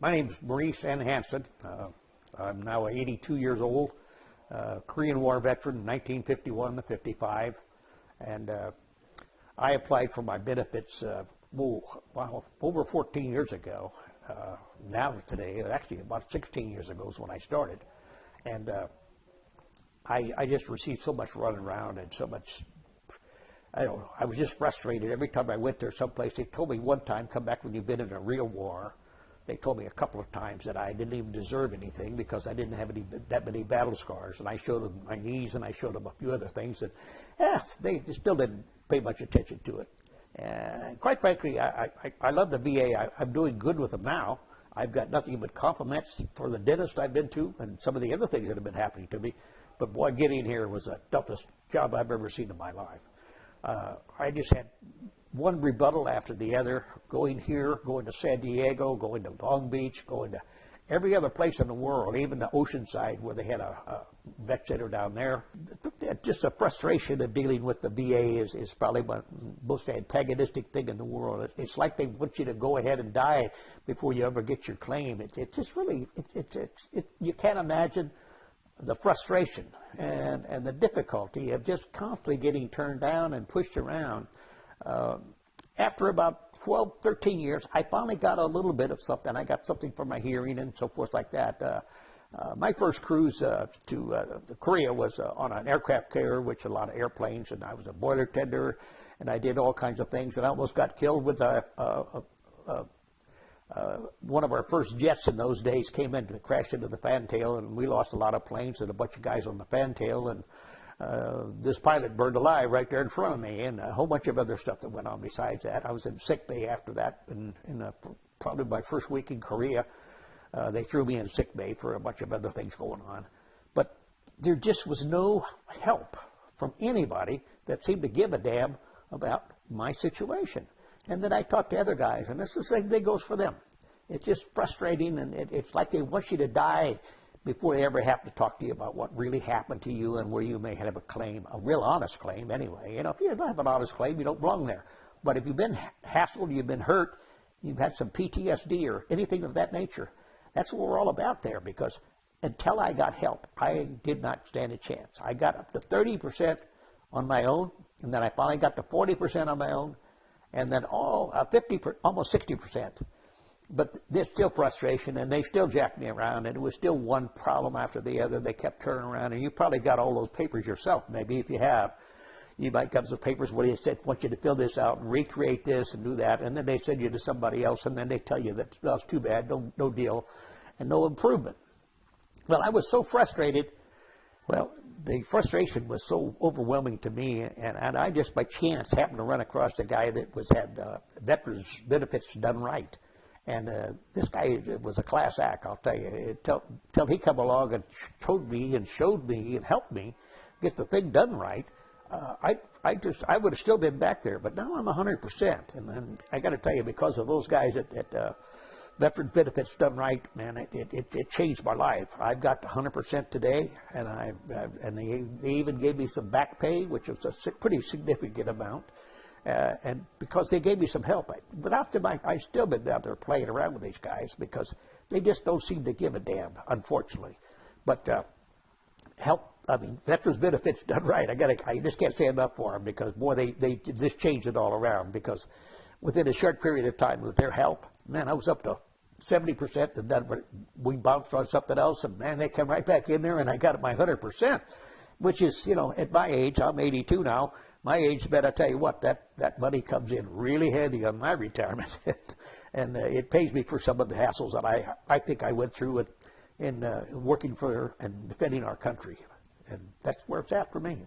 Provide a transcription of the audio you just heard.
My name is Maury Hansen. I'm now 82 years old, Korean War veteran, 1951 to 55, and I applied for my benefits over 14 years ago. Now today, actually about 16 years ago is when I started, and I just received so much running around and so much. I don't know, I was just frustrated every time I went there someplace. They told me one time, come back when you've been in a real war. They told me a couple of times that I didn't even deserve anything because I didn't have that many battle scars. And I showed them my knees and I showed them a few other things that, they still didn't pay much attention to it. And quite frankly, I love the VA. I'm doing good with them now. I've got nothing but compliments for the dentist I've been to and some of the other things that have been happening to me. But boy, getting here was the toughest job I've ever seen in my life. I just had one rebuttal after the other, going here, going to San Diego, going to Long Beach, going to every other place in the world, even the Oceanside where they had a vet center down there. Just the frustration of dealing with the VA is probably the most antagonistic thing in the world. It's like they want you to go ahead and die before you ever get your claim. It just really, you can't imagine the frustration and the difficulty of just constantly getting turned down and pushed around. After about 12, 13 years, I finally got a little bit of something. I got something for my hearing and so forth like that. My first cruise to Korea was on an aircraft carrier, which a lot of airplanes, and I was a boiler tender, and I did all kinds of things, and I almost got killed with one of our first jets in those days came in to crash into the fantail, and we lost a lot of planes and a bunch of guys on the fantail, and this pilot burned alive right there in front of me, and a whole bunch of other stuff that went on besides that. I was in sick bay after that, in probably my first week in Korea. They threw me in sick bay for a bunch of other things going on. But there just was no help from anybody that seemed to give a damn about my situation. And then I talked to other guys, and it's the same thing goes for them. It's just frustrating, and it's like they want you to die before they ever have to talk to you about what really happened to you and where you may have a claim, a real honest claim anyway. You know, if you don't have an honest claim, you don't belong there. But if you've been hassled, you've been hurt, you've had some PTSD or anything of that nature, that's what we're all about there, because until I got help, I did not stand a chance. I got up to 30% on my own, and then I finally got to 40% on my own, and then almost 60%. But there's still frustration, and they still jacked me around, and it was still one problem after the other. They kept turning around, and you probably got all those papers yourself. Maybe if you have, you might get some papers where they said, want you to fill this out and recreate this and do that, and then they send you to somebody else, and then they tell you that, well, it's too bad, no deal, and no improvement. Well, I was so frustrated. Well, the frustration was so overwhelming to me, and I just by chance happened to run across a guy that had veterans benefits done right. And this guy was a class act, I'll tell you. Till he come along and showed me and helped me get the thing done right, I would have still been back there. But now I'm 100%. And I got to tell you, because of those guys at Veterans Benefits Done Right, man, it changed my life. I've got 100% today, and they even gave me some back pay, which was a pretty significant amount. And because they gave me some help. Without them, I've still been down there playing around with these guys because they just don't seem to give a damn, unfortunately. But Veterans Benefits Done Right. I just can't say enough for them because, boy, they just changed it all around, because within a short period of time with their help, man, I was up to 70%, and then we bounced on something else, and man, they came right back in there, and I got my 100%, which is, at my age, I'm 82 now. My age, but I tell you what, that money comes in really handy on my retirement, and it pays me for some of the hassles that I think I went through in working for and defending our country, and that's where it's at for me.